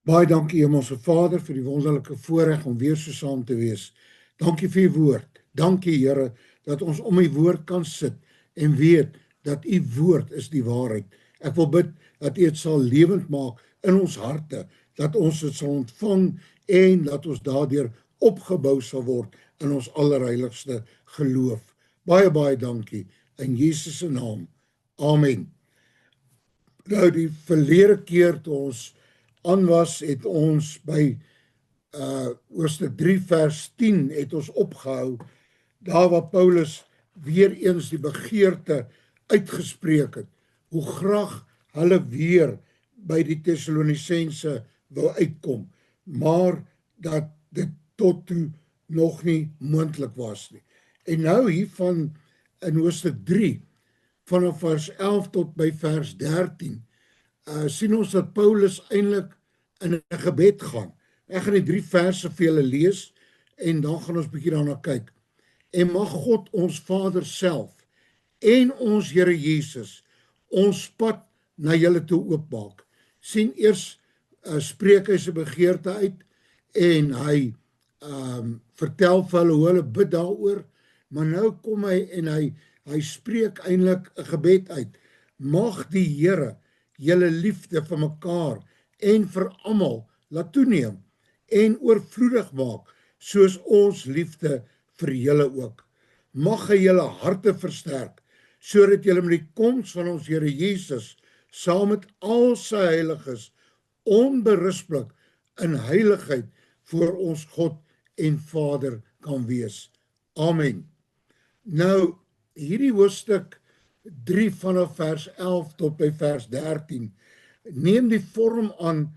Baie dankie Hemelse Vader vir die wonderlike voorreg om weer so saam te wees. Dankie vir u woord. Dankie Here dat ons om u woord kan sit en weet dat u woord is die waarheid. Ek wil bid dat u dit sal lewend maak in ons harte, dat ons dit sal ontvang en dat ons daardeur opgebou sal word in ons allerheiligste geloof. Baie dankie in Jesus se naam. Amen. Nou die verlede keer toe ons aan was, het ons by Hoofstuk 3 vers 10 het ons opgehou, daar waar Paulus weer eens die begeerte uitgespreek het, hoe graag hulle weer by die Tessalonisense wil uitkom, maar dat dit tot toe nog nie moontlik was nie. En nou hiervan in Hoofstuk 3, vanaf vers 11 tot by vers 13, sien ons dat Paulus eintlik in 'n gebed gaan. Ek gaan die 3 verse vir julle lees en dan gaan ons bietjie daarna kyk. En mag God ons Vader self en ons Here Jesus ons pad na julle toe oopmaak. Sien eers spreek hy sy begeerte uit en hy vertel vir hulle hoe hulle bid daaroor, maar nou kom hy en hy spreek eintlik 'n gebed uit. Mag die Here julle liefde vir mekaar en vir almal laat toeneem en oorvloedig maak, soos ons liefde vir julle ook. Mag hy julle harte versterk, sodat julle met die koms van ons Here Jesus, saam met al sy heiliges, onberisplik in heiligheid voor ons God en Vader kan wees. Amen. Nou, hierdie hoofstuk 3 vanaf vers 11 tot by vers 13 neem die vorm aan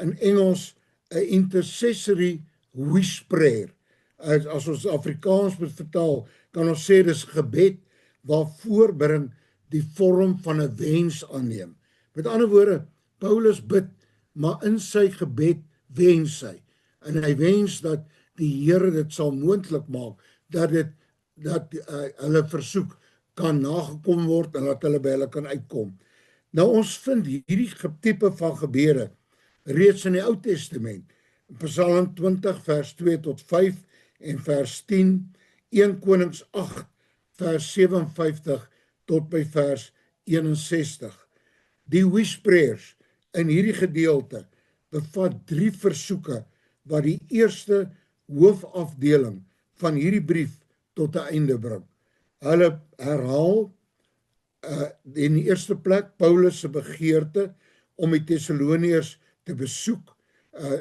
in Engels 'n intercessory wish prayer. As ons Afrikaans moet vertaal, kan ons sê dis gebed waar voorbring die vorm van 'n wens aanneem. Met ander woorde, Paulus bid, maar in sy gebed wens hy. En hy wens dat die Here dit sal moontlik maak, dat hulle versoek kan nagekom word en dat hulle by hulle kan uitkom. Nou ons vind hierdie tipe van gebede reeds in die Ou Testament. Psalm 20 vers 2 tot 5 en vers 10, 1 Konings 8 vers 57 tot by vers 61. Die wish prayers in hierdie gedeelte bevat 3 versoeke wat die eerste hoofafdeling van hierdie brief tot 'n einde bring. Hulle herhaal in die eerste plek Paulus se begeerte om die Tessaloniërs te besoek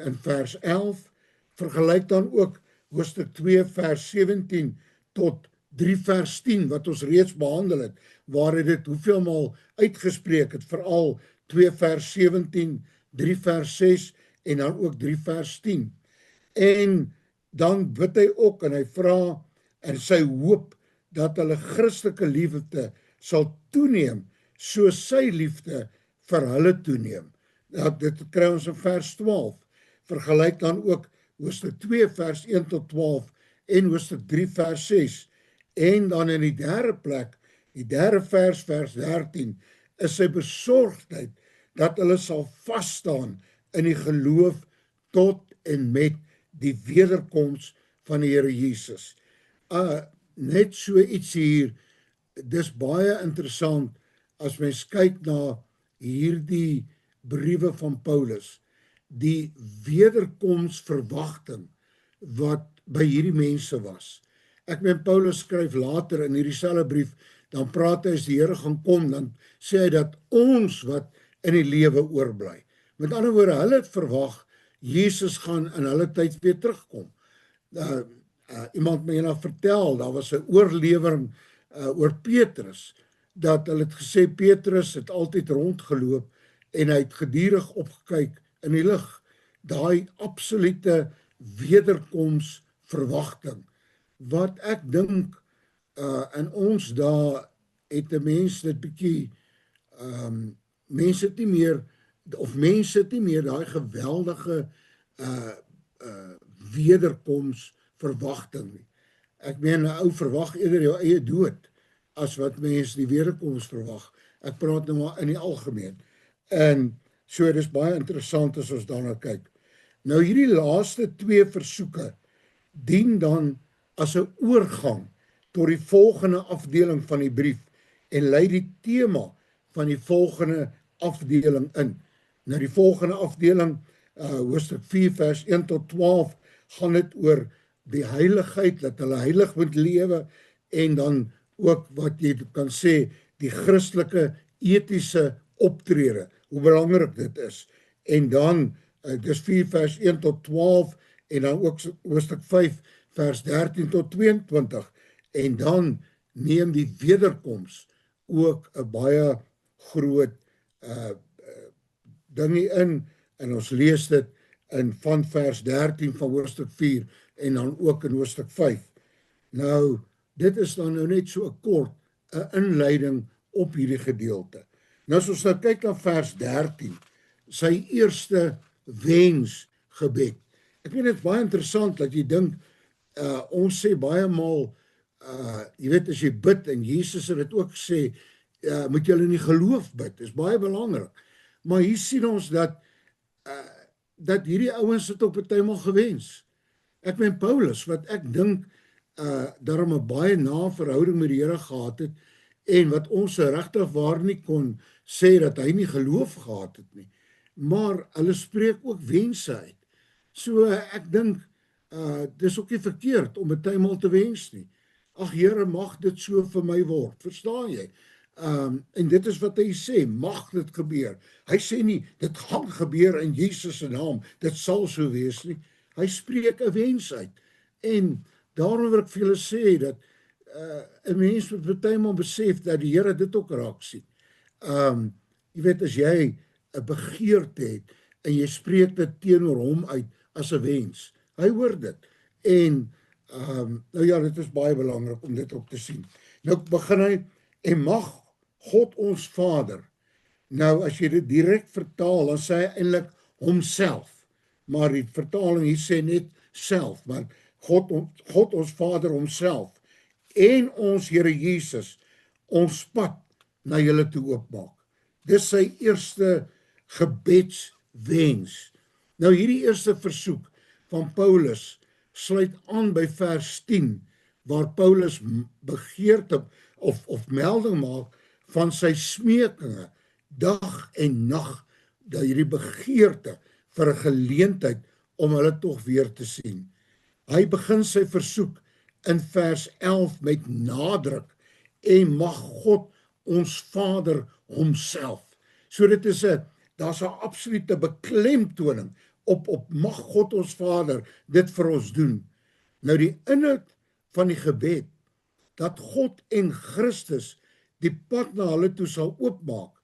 in vers 11, vergelyk dan ook hoofstuk 2 vers 17 tot 3 vers 10 wat ons reeds behandel het, waar hy dit hoeveel maal uitgespreek het, veral 2 vers 17, 3 vers 6 en dan ook 3 vers 10. En dan bid hy ook en hy vra en sy hoop dat hulle Christelike liefde sal toeneem, soos sy liefde vir hulle toeneem. Dit kry ons in vers 12. Vergelyk dan ook hoofstuk 2 vers 1 tot 12 en hoofstuk 3 vers 6. En dan in die derde plek, die derde vers 13, is sy besorgdheid dat hulle sal vasstaan in die geloof tot en met die wederkoms van die Here Jesus. Net so iets hier, dis baie interessant as mens kyk na hierdie briewe van Paulus, die wederkomsverwagting wat by hierdie mense was. Ek meen Paulus skryf later in hierdie selfde brief, dan praat hy as die Here gaan kom, dan sê hy dat ons wat in die lewe oorbly. Met ander woorde, hulle het verwag Jesus gaan in hulle tyd weer terugkom. Iemand my eendag vertel, daar was 'n oorlewering oor Petrus, dat hulle het gesê Petrus het altyd rondgeloop en hy het gedurig opgekyk in die lig. Daai absolute wederkomsverwagting, wat ek dink in ons daar het 'n mens dit bietjie mense het nie meer daai geweldige wederkomsverwagting nie. Ek meen 'n ou verwag eerder jou eie dood as wat mense die wederkoms verwag. Ek praat nou maar in die algemeen. En So dis baie interessant as ons daarna kyk. Nou hierdie laaste 2 versoeke dien dan as 'n oorgang tot die volgende afdeling van die brief en lei die tema van die volgende afdeling in. Nou die volgende afdeling, hoofstuk 4 vers 1 tot 12, gaan dit oor die heiligheid, dat hulle heilig moet lewe, en dan ook wat jy kan sê, die Christelike etiese optrede, hoe belangrik dit is. En dan, dis 4 vers 1 tot 12, en dan ook hoofstuk 5 vers 13 tot 22, en dan neem die wederkoms ook 'n baie groot ding in, en ons lees dit in van vers 13 van hoofstuk 4, en dan ook in hoofstuk 5. Nou, dit is dan nou net so 'n kort 'n inleiding op hierdie gedeelte. Nou as ons nou kyk na vers 13, sy eerste wensgebed. Ek weet dit is baie interessant dat jy dink, ons sê baie maal, jy weet as jy bid, en Jesus het dit ook gesê, moet julle in die geloof bid, is baie belangrik. Maar hier sien ons dat hierdie ouens het op 'n tyd al gewens. Ek meen Paulus, wat ek dink daarom 'n baie na verhouding met die Here gehad het, en wat ons regtig waar nie kon sê dat hy nie geloof gehad het nie. Maar hulle spreek ook wense uit. So ek dink dis ook nie verkeerd om 'n tyd te wens nie. Ag Here, mag dit so vir my word. Verstaan jy? En dit is wat hy sê, mag dit gebeur. Hy sê nie, dit gaan gebeur in Jesus se naam, dit sal so wees nie. Hy spreek 'n wens uit. En daarom wil ek vir julle sê, dat 'n mens moet partymal besef, dat die Here dit ook raak sien. Jy weet, as jy 'n begeerte het, en jy spreek dit teenoor hom uit, as 'n wens, hy hoor dit. En, nou ja, dit is baie belangrik om dit ook te sien. Nou begin hy, en mag God ons Vader. Nou as jy dit direk vertaal, dan sê hy eintlik homself, maar die vertaling hier sê net self, maar God ons Vader homself, en ons Here Jesus, ons pad na julle toe oopmaak. Dis sy eerste gebedswens. Nou hierdie eerste versoek van Paulus sluit aan by vers 10, waar Paulus begeerte of melding maak van sy smeekinge dag en nag, dat hierdie begeerte vir 'n geleentheid om hulle tog weer te sien. Hy begin sy versoek in vers 11 met nadruk, en mag God ons Vader homself. So dit is daar's 'n absolute beklemtoning op mag God ons Vader dit vir ons doen. Nou die inhoud van die gebed, dat God en Christus die pad na hulle toe sal oopmaak,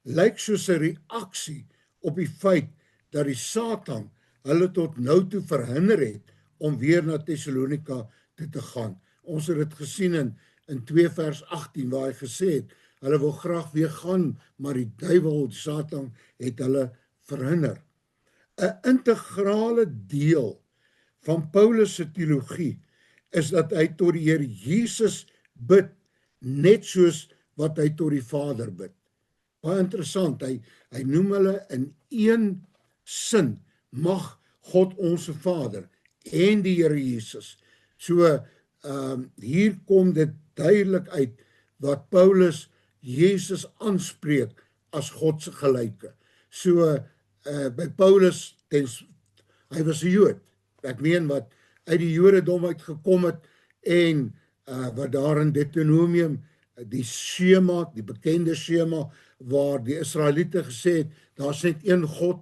lyk soos 'n reaksie op die feit dat die Satan hulle tot nou toe verhinder het om weer na Thessalonika toe te gaan. Ons het dit gesien in 2 vers 18, waar hy gesê het, hulle wil graag weer gaan, maar die duiwel, die Satan, het hulle verhinder. 'n integrale deel van Paulus se teologie is dat hy tot die Here Jesus bid, net soos wat hy tot die Vader bid. Baie interessant, hy noem hulle in een sin, mag God ons Vader en die Here Jesus. So, hier kom dit duidelik uit, wat Paulus Jesus aanspreek as God se gelyke. So, by Paulus, hy was 'n Jood, ek meen wat uit die Jodendom uitgekom het, en wat daar in Deuteronomium, die skema, die bekende skema, waar die Israeliete gesê het, daar's net een God,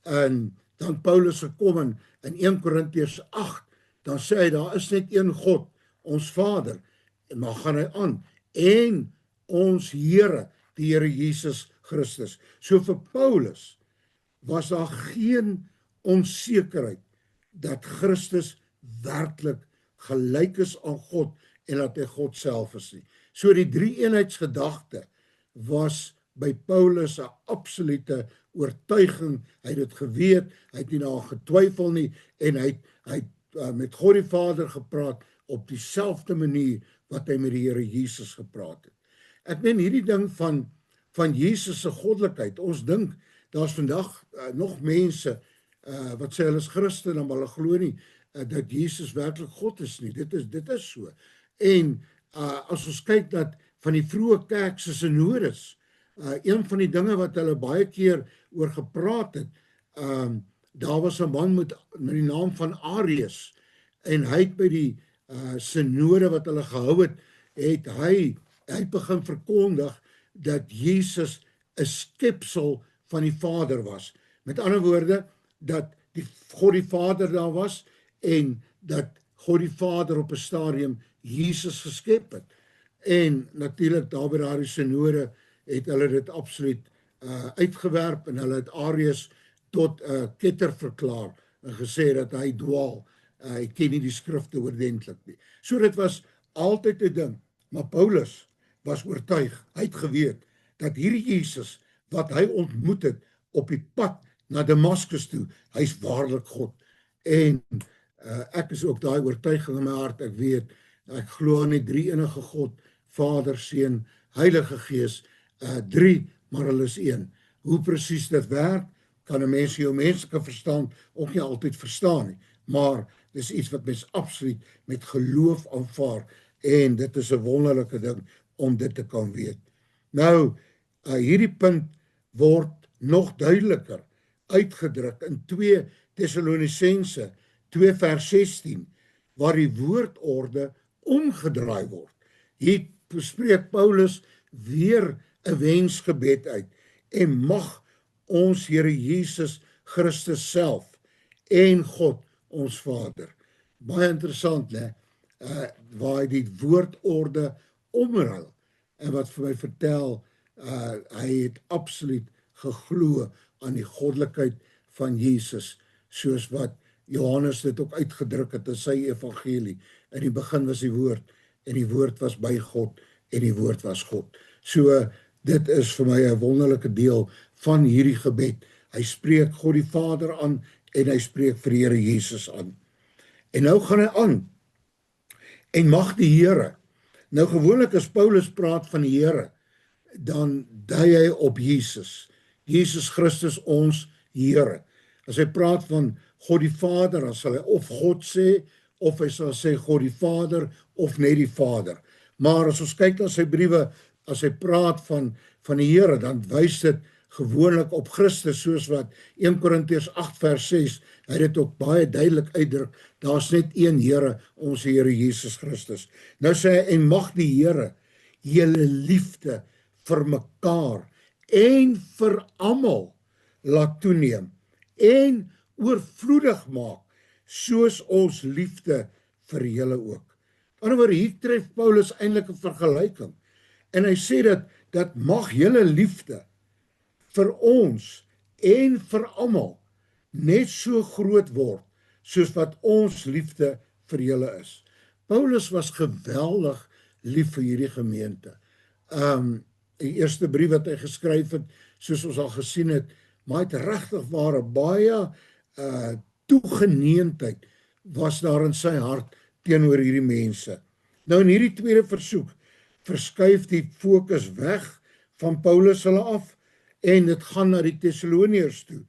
en dan Paulus gekom in 1 Korintiërs 8, dan sê hy, daar is net een God, ons Vader, en maar gaan hy aan, en ons Here, die Here Jesus Christus. So vir Paulus was daar geen onsekerheid dat Christus werklik gelyk is aan God, en dat hy God self is nie. So die drie-eenheidsgedagte was by Paulus 'n absolute oortuiging, hy het dit geweet, hy het nie daaraan getwyfel nie, en hy het met God die Vader gepraat op dieselfde manier wat hy met die Here Jesus gepraat het. Ek meen hierdie ding van Jesus se goddelikheid, ons dink daar's vandag nog mense wat sê hulle is Christen, maar hulle glo nie dat Jesus werklik God is nie. Dit is so. En as ons kyk dat van die vroeë kerk se synodes, een van die dinge wat hulle baie keer oor gepraat het, daar was 'n man met die naam van Arius, en hy het by die synode wat hulle gehou het hy begin verkondig dat Jesus 'n skepsel van die Vader was. Met ander woorde, dat God die Vader daar was, en dat God die Vader op 'n stadium Jesus geskep het. En natuurlik daar by daardie synode het hulle dit absoluut uitgewerp, en hulle het Arius tot 'n ketter verklaar en gesê dat hy dwaal. Hy ken nie die skrifte oordentlik nie. So dit was altyd 'n ding, maar Paulus was oortuig, hy het geweet dat hierdie Jesus wat hy ontmoet het op die pad na Damaskus toe, hy's waarlik God. En ek is ook daai oortuiging in my hart, ek weet, ek glo in die drie enige God, Vader, Seun, Heilige Gees, 3, maar hulle is een. Hoe presies dit werk, kan 'n mens jou menslike verstand ook nie altyd verstaan nie, maar dis iets wat mens absoluut met geloof aanvaar, en dit is 'n wonderlike ding om dit te kan weet. Nou, hierdie punt word nog duideliker uitgedruk in 2 Tessalonisense 2 vers 16, waar die woordorde omgedraai word. Hier spreek Paulus weer 'n wensgebed uit, en mag ons Here Jesus Christus self en God ons Vader. Baie interessant, né? Waar hy die woordorde omruil, en wat vir my vertel, hy het absoluut geglo aan die goddelikheid van Jesus, soos wat Johannes dit ook uitgedruk het in sy evangelie. In die begin was die woord, en die woord was by God, en die woord was God. So, dit is vir my 'n wonderlike deel van hierdie gebed. Hy spreek God die Vader aan, en hy spreek vir die Here Jesus aan. En nou gaan hy aan, en mag die Here, nou gewoonlik as Paulus praat van die Here, dan dui hy op Jesus, Jesus Christus ons Here. As hy praat van God die Vader, dan sal hy of God sê, of hy sal sê God die Vader, of net die Vader. Maar as ons kyk na sy briewe, as hy praat van die Here, dan wys dit gewoonlik op Christus, soos wat 1 Korintiërs 8 vers 6, hy dit ook baie duidelik uitdruk, daar's net een Here, ons Here Jesus Christus. Nou sê hy, en mag die Here julle liefde vir mekaar en vir almal laat toeneem, en oorvloedig maak, soos ons liefde vir julle ook. Aan die ander woorde, hier tref Paulus eintlik 'n vergelyking, en hy sê dat mag julle liefde vir ons en vir almal net so groot word, soos wat ons liefde vir julle is. Paulus was geweldig lief vir hierdie gemeente. Die eerste brief wat hy geskryf het, soos ons al gesien het, maar hy het regtig ware baie toegeneentheid was daar in sy hart teenoor hierdie mense. Nou in hierdie tweede versoek verskuif die fokus weg van Paulus hulle af, en dit gaan na die Tessaloniërs toe,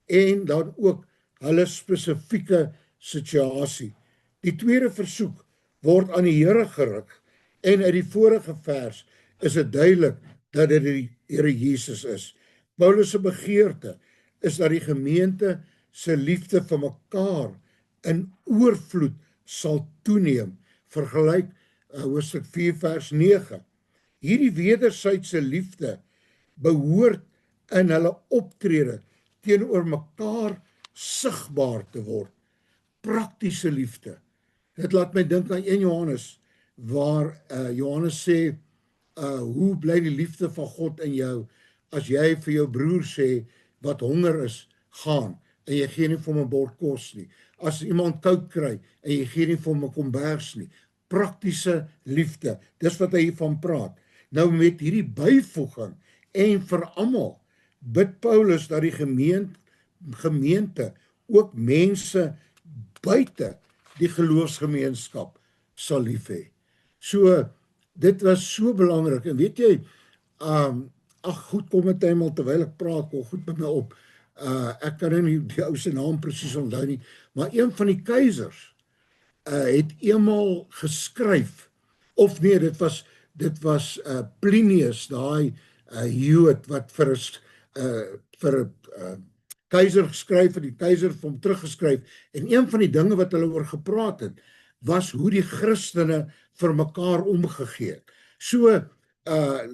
en dan ook hulle spesifieke situasie. Die tweede versoek word aan die Here gerig, en uit die vorige vers is dit duidelik dat dit die Here Jesus is. Paulus se begeerte is dat die gemeente se liefde vir mekaar in oorvloed sal toeneem, vergelyk hoofstuk 4 vers 9. Hierdie wederwysige liefde behoort in hulle optrede teenoor mekaar sigbaar te word. Praktiese liefde. Dit laat my dink aan 1 Johannes, waar Johannes sê, hoe bly die liefde van God in jou, as jy vir jou broer sê, wat honger is, gaan, en jy gee nie vir hom 'n bord kos nie. As iemand koud kry, en jy gee nie vir hom 'n kombers nie. Praktiese liefde, dis wat hy hiervan praat. Nou met hierdie byvoeging, en vir almal, bid Paulus dat die gemeente ook mense buite die geloofsgemeenskap sal lief hê. So, dit was so belangrik, en weet jy, ag goed, kom met eenmal terwyl ek praat, kom goed met my op. Ek kan nie die ou se naam presies onthou nie, maar een van die keisers het eenmal geskryf, of nee, dit was Plinius, daai Jood wat vir 'n keiser geskryf het, die keiser het hom teruggeskryf, en een van die dinge wat hulle oor gepraat het, was hoe die Christene vir mekaar omgegee het. So,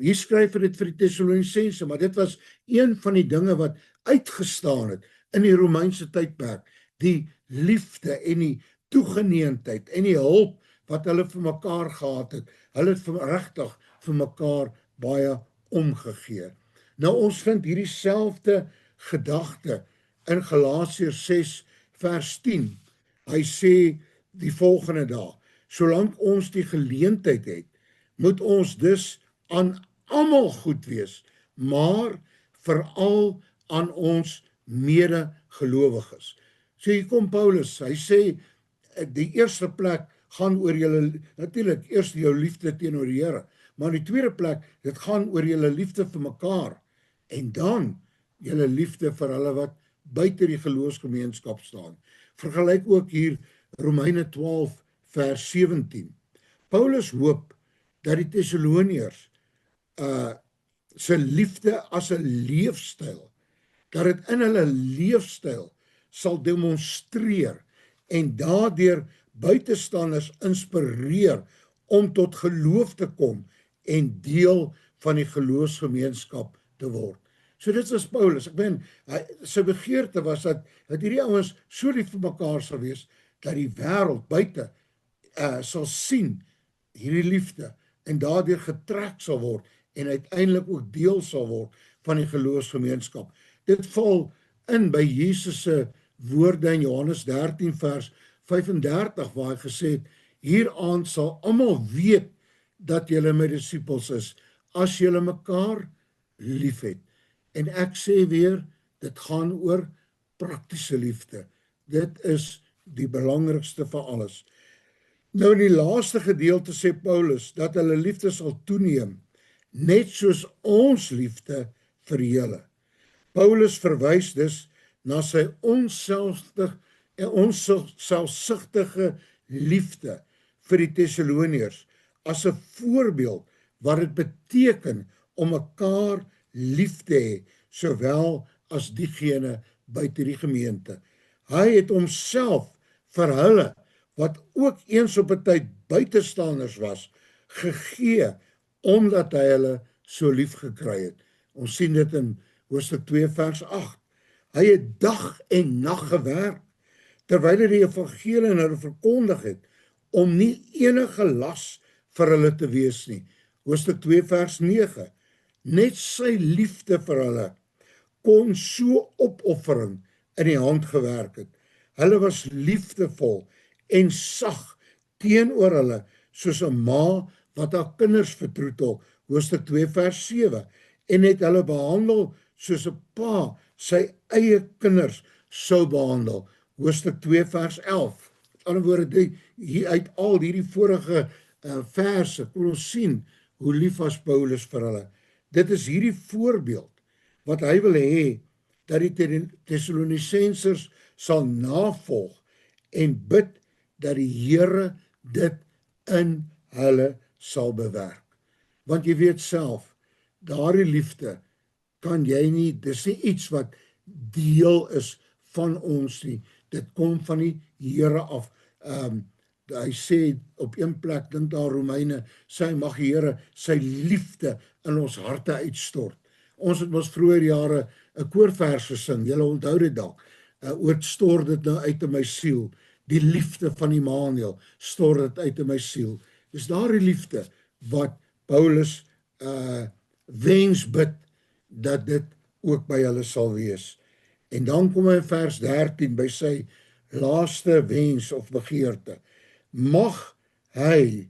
hier skryf hy dit vir die Tessalonisense, maar dit was een van die dinge wat uitgestaan het in die Romeinse tydperk, die liefde en die toegeneentheid en die hulp wat hulle vir mekaar gehad het. Hulle het regtig vir mekaar baie omgegee. Nou ons vind hierdie selfde gedagte in Galasiërs 6 vers 10. Hy sê die volgende daar: solank ons die geleentheid het, moet ons dus aan almal goed wees, maar veral aan ons medegelowiges. So hier kom Paulus, hy sê die eerste plek gaan oor julle, natuurlik eers jou liefde teenoor die Here, maar in die tweede plek, dit gaan oor julle liefde vir mekaar, en dan julle liefde vir hulle wat buite die geloofsgemeenskap staan. Vergelyk ook hier Romeine 12 vers 17. Paulus hoop dat die Tessaloniërs se liefde as 'n leefstyl, dat dit in hulle leefstyl sal demonstreer en daardeur buitestanders inspireer om tot geloof te kom en deel van die geloofsgemeenskap te word. So dit was Paulus. Ek meen, sy begeerte was dat hierdie ouens so lief vir mekaar sal wees, dat die wêreld buite sal sien hierdie liefde en daardeur getrek sal word en uiteindelik ook deel sal word van die geloofsgemeenskap. Dit val in by Jesus se woorde in Johannes 13 vers 35 waar hy gesê het: hieraan sal almal weet dat julle my disippels is, as julle mekaar liefhet. En ek sê weer, dit gaan oor praktiese liefde. Dit is die belangrikste van alles. Nou in die laaste gedeelte sê Paulus dat hulle liefde sal toeneem, net soos ons liefde vir julle. Paulus verwys dus na sy onselfsugtige liefde vir die Tessaloniërs as 'n voorbeeld wat dit beteken om mekaar lief te hê, sowel as diegene buite die gemeente. Hy het homself vir hulle, wat ook eens op 'n tyd buitestanders was, gegee, omdat hy hulle so lief gekry het. Ons sien dit in hoofstuk 2 vers 8. Hy het dag en nag gewerk, terwyl hy die evangelie aan hulle verkondig het, om nie enige las vir hulle te wees nie. Hoofstuk 2 vers 9. Net sy liefde vir hulle kon so opoffering in die hand gewerk het. Hulle was liefdevol en sag teenoor hulle, soos 'n ma wat haar kinders vertroetel, hoofstuk 2 vers 7, en het hulle behandel soos 'n pa sy eie kinders sou behandel, hoofstuk 2 vers 11. Met ander woorde, hier uit al hierdie vorige verse kon ons sien hoe lief was Paulus vir hulle. Dit is hierdie voorbeeld wat hy wil hê dat die Tessalonisense sal navolg en bid dat die Here dit in hulle sal bewerk. Want jy weet self, daardie liefde kan jy nie, dis nie iets wat deel is van ons nie. Dit kom van die Here af. Hy sê op een plek, dink daar Romeine, sê mag die Here sy liefde in ons harte uitstort. Ons het mos vroeër jare 'n koorvers gesing, julle onthou dit dalk. Stort dit nou uit in my siel. Die liefde van Immanuel stort dit uit in my siel. Dis daardie liefde wat Paulus wens bid dat dit ook by hulle sal wees. En dan kom hy in vers 13 by sy laaste wens of begeerte. Mag hy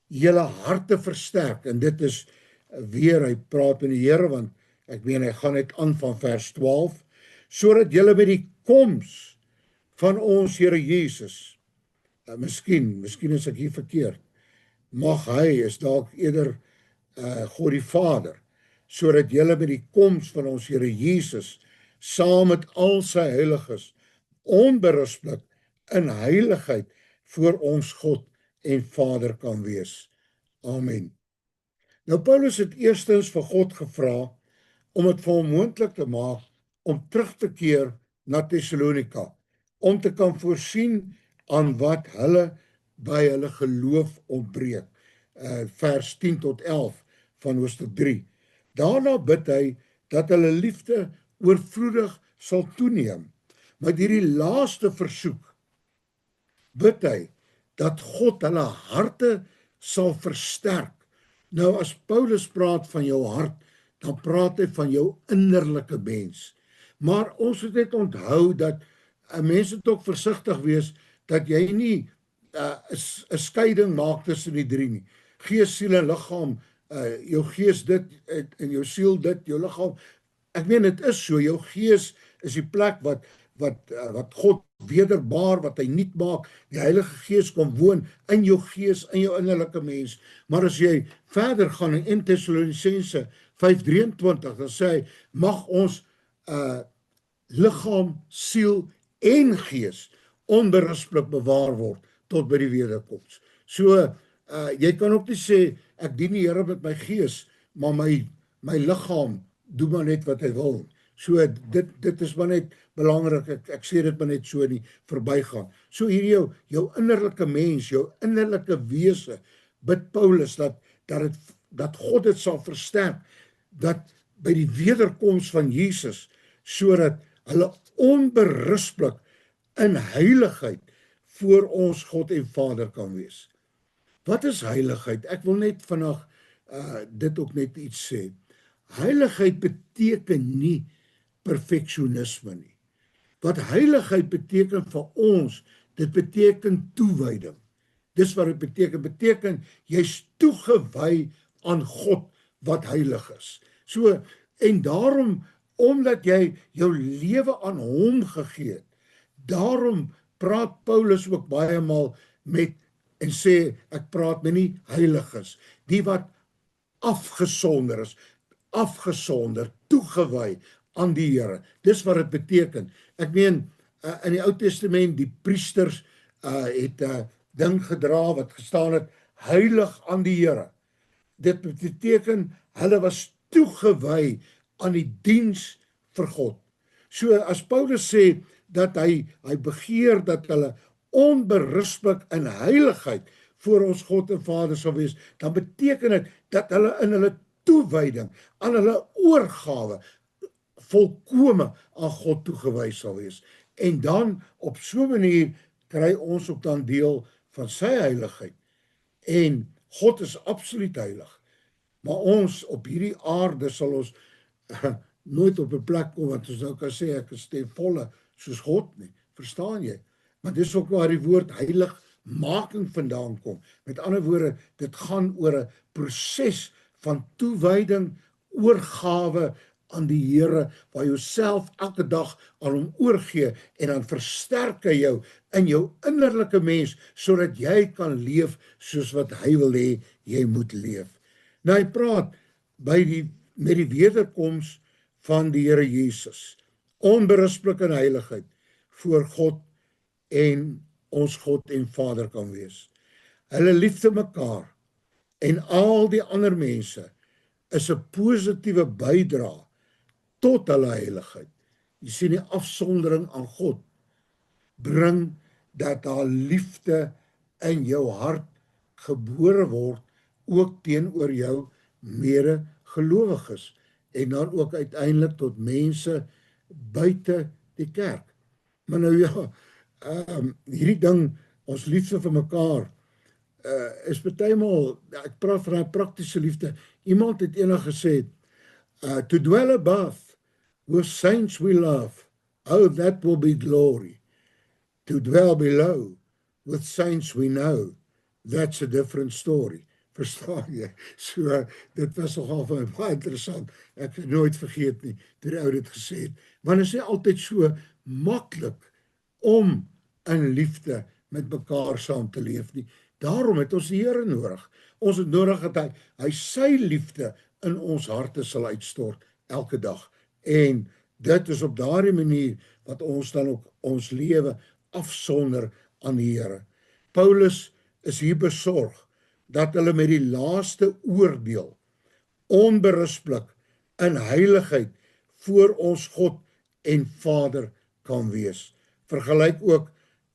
julle harte versterk, en dit is weer, hy praat met die Here, want ek meen hy gaan net aan van vers 12, sodat julle by die koms van ons Here Jesus, miskien is ek hier verkeerd, mag hy, is dalk eerder God die Vader, sodat julle met die koms van ons Here Jesus, saam met al sy heiliges, onberisplik in heiligheid voor ons God en Vader kan wees. Amen. Nou Paulus het eerstens vir God gevra om dit vir hom moontlik te maak om terug te keer na Thessalonika, om te kan voorsien aan wat hulle by hulle geloof ontbreek. Vers 10 tot 11 van hoofstuk 3. Daarna bid hy dat hulle liefde oorvloedig sal toeneem. Maar hierdie laaste versoek bid hy dat God hulle harte sal versterk. Nou as Paulus praat van jou hart, dan praat hy van jou innerlike mens. Maar ons moet net onthou dat mense moet ook versigtig wees dat jy nie 'n skeiding maak tussen die drie nie. Gees, siel en liggaam, jou gees dit en jou siel dit, jou liggaam. Ek meen dit is so, jou gees is die plek wat God wederbaar, wat hy nuut maak. Die Heilige Gees kom woon in jou gees, in jou innerlike mens. Maar as jy verder gaan in 1 Tessalonisense 5:23, dan sê hy, mag ons liggaam, siel en gees onberisplik bewaar word tot by die wederkoms. So, jy kan ook nie sê, ek dien die Here met my gees, maar my liggaam doen maar net wat hy wil. So, dit is maar net belangrik, ek sê dit maar net so nie verbygaan. So hier jou innerlike mens, jou innerlike wese, bid Paulus dat God dit sal versterk, dat by die wederkoms van Jesus, sodat hulle onberisplik in heiligheid voor ons God en Vader kan wees. Wat is heiligheid? Ek wil net vandag dit ook net iets sê. Heiligheid beteken nie perfeksionisme nie. Wat heiligheid beteken vir ons, dit beteken toewyding. Dis wat dit beteken jy's toegewy aan God wat heilig is. So, en daarom, omdat jy jou lewe aan hom gegee het, daarom praat Paulus ook baie maal met, en sê, ek praat met die heiliges, die wat afgesonder is, toegewy aan die Here. Dis wat dit beteken. Ek meen, in die Ou Testament, die priesters het 'n ding gedra wat gestaan het, heilig aan die Here. Dit beteken, hulle was toegewy aan die diens vir God. So, as Paulus sê, dat hy begeer dat hulle onberisplik in heiligheid voor ons God en Vader sal wees, dan beteken dit dat hulle in hulle toewyding, aan hulle oorgawe, volkome aan God toegewy sal wees. En dan, op so 'n manier, kry ons ook dan deel van sy heiligheid. En God is absoluut heilig. Maar ons, op hierdie aarde, sal ons nooit op 'n plek kom, wat ons nou kan sê, ek is ten volle soos God nie. Verstaan jy? Maar dis ook waar die woord heiligmaking vandaan kom. Met ander woorde, dit gaan oor 'n proses van toewyding, oorgawe aan die Here, waar jy jouself elke dag aan hom oorgee, en dan versterk hy jou in jou innerlike mens, sodat jy kan leef soos wat hy wil hê jy moet leef. Nou hy praat met die wederkoms van die Here Jesus, onberisplik in heiligheid voor God en ons God en Vader kan wees. Hulle liefde mekaar en al die ander mense is 'n positiewe bydra tot hulle heiligheid. Jy sien, die afsondering aan God bring dat daar liefde in jou hart gebore word, ook teenoor jou medegelowiges, en dan ook uiteindelik tot mense buite die kerk. Maar nou ja, hierdie ding, ons liefde vir mekaar, is partymal, ek praat van 'n praktiese liefde. Iemand het eendag gesê, to dwell above with saints we love, oh that will be glory. To dwell below with saints we know, that's a different story. Verstaan jy? So, dit was nogal vir my baie interessant. Ek het nooit vergeet nie, toe die ou dit gesê het. Want dit is nie altyd so maklik om in liefde met mekaar saam te leef nie. Daarom het ons die Here nodig. Ons het nodig dat hy sy liefde in ons harte sal uitstort elke dag. En dit is op daardie manier wat ons dan ook ons lewe afsonder aan die Here. Paulus is hier besorg dat hulle met die laaste oordeel onberispelik in heiligheid voor ons God en Vader kan wees. Vergelyk ook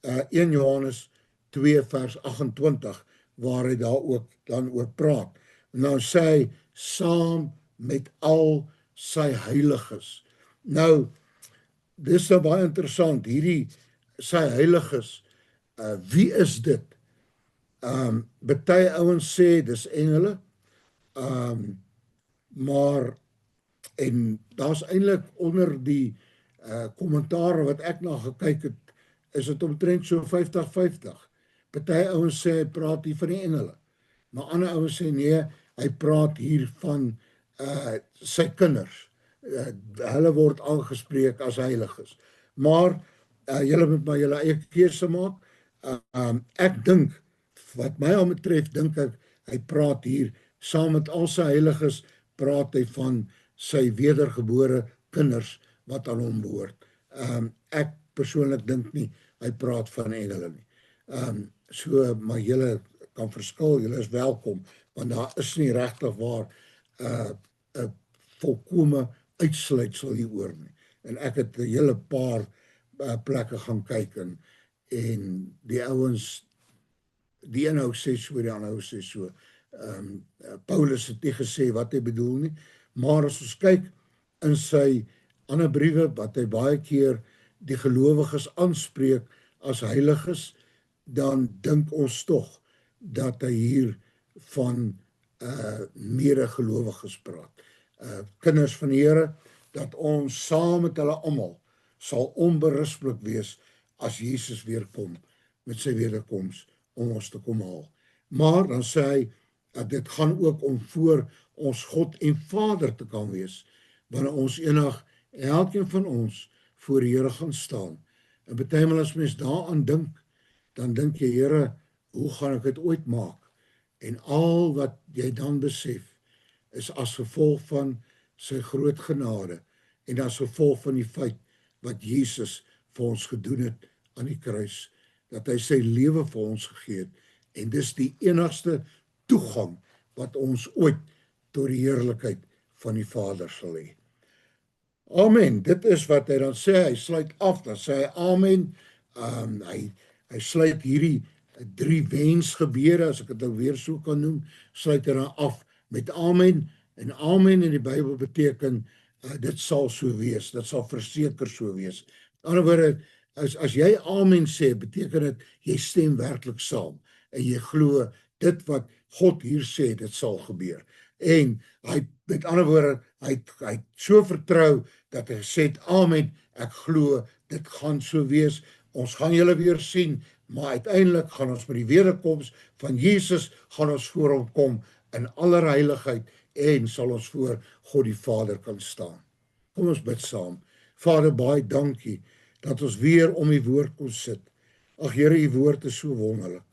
1 Johannes 2 vers 28 waar hy daar ook dan oor praat. Nou sê hy saam met al sy heiliges. Nou dis nou baie interessant, hierdie sy heiliges, wie is dit? Party ouens sê dis engele, maar en daar's eintlik onder die kommentare wat ek na gekyk het, is dit omtrent so 50-50. Party ouens sê hy praat hier van die engele, maar ander ouens sê nee, hy praat hier van sy kinders. Hulle word aangespreek as heiliges. Maar julle moet maar julle eie keuse maak. Ek dink, wat my al betref, dink ek, hy praat hier, saam met al sy heiliges, praat hy van sy wedergebore kinders wat aan hom behoort. Ek persoonlik dink nie, hy praat van engele nie. So, maar julle kan verskil, julle is welkom, want daar is nie regtig waar 'n volkome uitsluitsel hieroor nie. En ek het 'n hele paar plekke gaan kyk en die ouens, die een ou sê so, die ander ou sê so. Paulus het nie gesê wat hy bedoel nie, maar as ons kyk in sy ander briewe, wat hy baie keer die gelowiges aanspreek as heiliges, dan dink ons tog dat hy hier van medegelowiges praat. Kinders van die Here, dat ons saam met hulle almal sal onberispelik wees as Jesus weer kom met sy wederkoms om ons te kom haal. Maar dan sê hy dat dit gaan ook om voor ons God en Vader te kan wees, wanneer ons eendag, elkeen van ons, voor die Here gaan staan. En partymal as mens daaraan dink, dan dink jy, Here, hoe gaan ek dit ooit maak? En al wat jy dan besef, is as gevolg van sy groot genade, en as gevolg van die feit wat Jesus vir ons gedoen het aan die kruis, dat hy sy lewe vir ons gegee het, en dis die enigste toegang wat ons ooit tot die heerlikheid van die Vader sal hê. Amen, dit is wat hy dan sê, hy sluit af, dan sê hy amen, hy sluit hierdie 3 wensgebede, as ek dit nou weer so kan noem, sluit hy dan af met amen, en amen in die Bybel beteken, dit sal so wees, dit sal verseker so wees. In ander woorde, as jy amen sê, beteken dit, jy stem werklik saam, en jy glo dit wat God hier sê, dit sal gebeur. En hy, met ander woorde, hy so vertrou, dat hy sê, amen, ek glo, dit gaan so wees, ons gaan julle weer sien, maar uiteindelik gaan ons met die wederkoms van Jesus, gaan ons voor hom kom, in allerheiligheid, en sal ons voor God die Vader kan staan. Kom ons bid saam. Vader, baie dankie, dat ons weer om die woord kon sit. Ag Here, die woord is so wonderlik.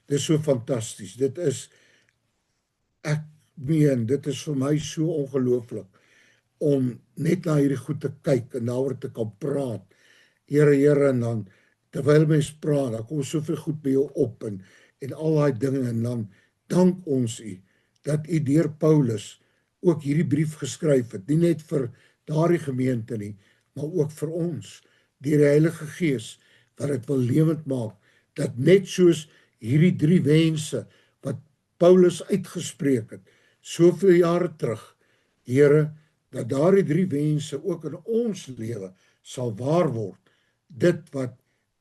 Dit is so fantasties. Dit is, ek meen, dit is vir my so ongelooflik, om net na hierdie goed te kyk, en daaroor te kan praat. Here, en dan, terwyl mens praat, dan kom soveel goed by jou op, en al die dinge, en dan dank ons u, dat u deur Paulus ook hierdie brief geskryf het, nie net vir daardie gemeente nie, maar ook vir ons, deur die Heilige Gees, wat het wil lewend maak, dat net soos hierdie 3 wense, wat Paulus uitgespreek het, soveel jare terug, Here, dat daardie 3 wense ook in ons lewe sal waar word, dit wat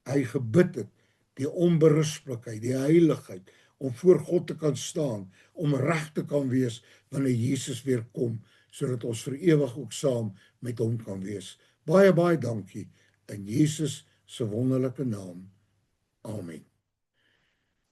hy gebid het, die onberispelikheid, die heiligheid, om voor God te kan staan, om reg te kan wees, wanneer Jesus weer kom, sodat ons vir ewig ook saam met hom kan wees. Baie, baie dankie, in Jesus se wonderlike naam. Amen.